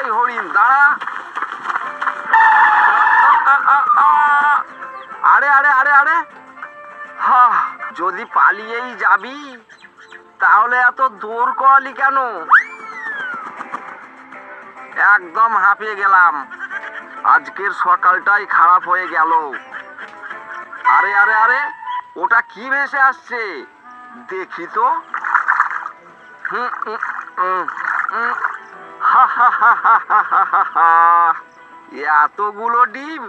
এই হরিণ দাঁড়া। আরে আরে আরে আরে, হা, যদি পালিয়েই যাবি তাহলে এত দৌড় করালি কেন? একদম হাঁপিয়ে গেলাম, আজকের সকালটাই খারাপ হয়ে গেল। আরে আরে আরে, ওটা কি ভেসে আসছে দেখি তো। এতগুলো ডিম,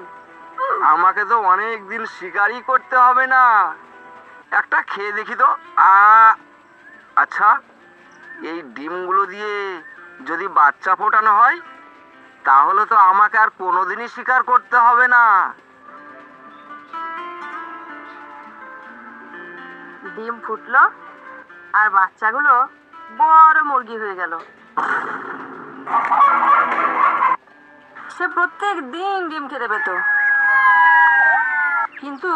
আমাকে তো অনেক দিন শিকারই করতে হবে না। একটা খেয়ে দেখি তো। আচ্ছা, এই ডিমগুলো দিয়ে যদি বাচ্চা ফোটানো হয় তাহলে তো আমাকে আর কোনোদিনই শিকার করতে হবে না। ডিম ফুটলো আর বাচ্চাগুলো বড় মুরগি হয়ে গেল। সে প্রত্যেক দিন ডিম খেতে পেত, কিন্তু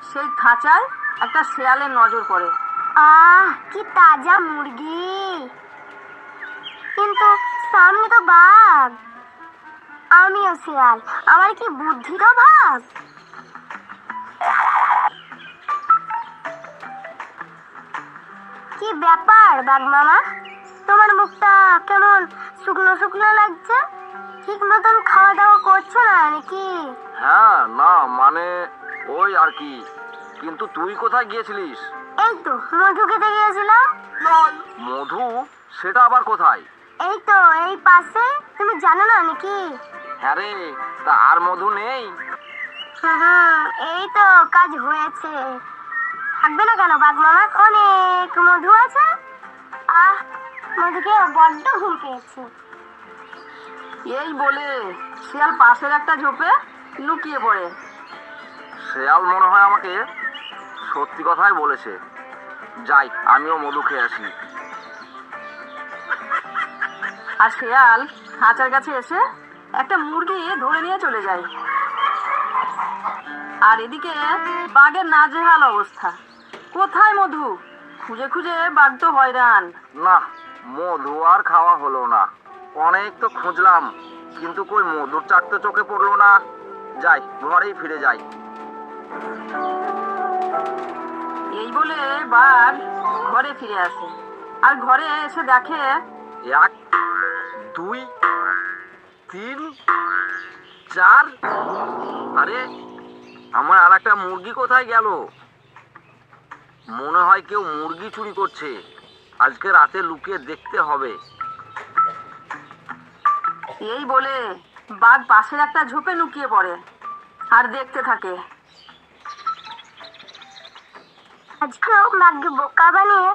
সেই খাঁচায় একটা শেয়ালের নজর পড়ে। কি তাজা মুরগি, কিন্তু সামনে তো বাঘ, আমিও শেয়াল, আমার কি বুদ্ধির অভাব। কি ব্যাপার বাঘ মামা, তোমার মুখটা কেমন শুকনো শুকনো লাগছে? ঠিক মতন খাওয়া দাওয়া করছো না নাকি? হ্যাঁ, না মানে ওই আর কি। কিন্তু তুই কোথায় গিয়েছিলিস? এই তো মধু খেতে গিয়েছিলাম। মধু? সেটা আবার কোথায়? এই তো এই পাশে, তুমি জানো না নাকি? হ্যাঁ রে, তা আর মধু নেই? এই তো কাজ হয়েছে, থাকবে না কেন বাঘ মামা, অনেক মধু আছে। মধুকে বড্ড ঘুম পেয়েছে। এই বলে শিয়াল পাশের একটা ঝোপে লুকিয়ে পড়ে। শেয়াল মনে হয় আমাকে সত্যি কথাই বলেছে। যাই, আমিও মধু খেয়ে আসি। আর শেয়াল খাঁচার কাছে এসে একটা মুরগি ধরে নিয়ে চলে যায়। আর এদিকে বাঘের নাজেহাল অবস্থা। কোথায় মধু? খুঁজে খুঁজে বাঘ তো হয়রান। না, মধু আর খাওয়া হলো না। অনেক তো খুঁজলাম, কিন্তু কই মধুর চাক তো চোখে পড়লো না। যাই, ঘরেই ফিরে যাই। এই বলে বাঘ ঘরে ফিরে আসে, আর ঘরে এসে দেখে 1 2 3 4, আরে আমার আর একটা মুরগি কোথায় গেল? মনে হয় কেউ মুরগি চুরি করছে। আজকে রাতে লুকিয়ে দেখতে হবে। এই বলে বাঘ পাশের একটা ঝোপে লুকিয়ে পড়ে আর দেখতে থাকে। আজকেও বাঘকে বোকা বানিয়ে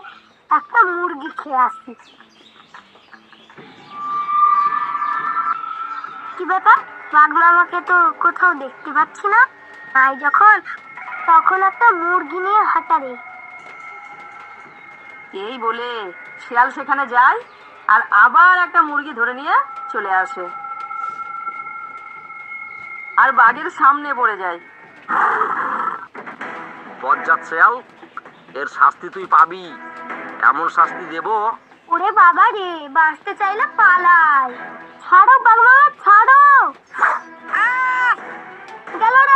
একটা মুরগি খেয়ে আসি। কি ব্যাপার, বাঘ মামাকে তো কোথাও দেখতে পাচ্ছি না। তাই তখন একটা মুরগি নিয়ে হাঁটারে। এই বলে শিয়াল সেখানে যায় আর আবার একটা মুরগি ধরে নিয়ে চলে আসে, আর বাঘের সামনে পড়ে যায়। বজ্জাত শেয়াল, এর শাস্তি তুই পাবি। এমন শাস্তি দেব। ওরে বাবা রে, বাঁচতে চাইলে পালাই। ছাড়ো বাঘ মামা, ছাড়ো। গেল রে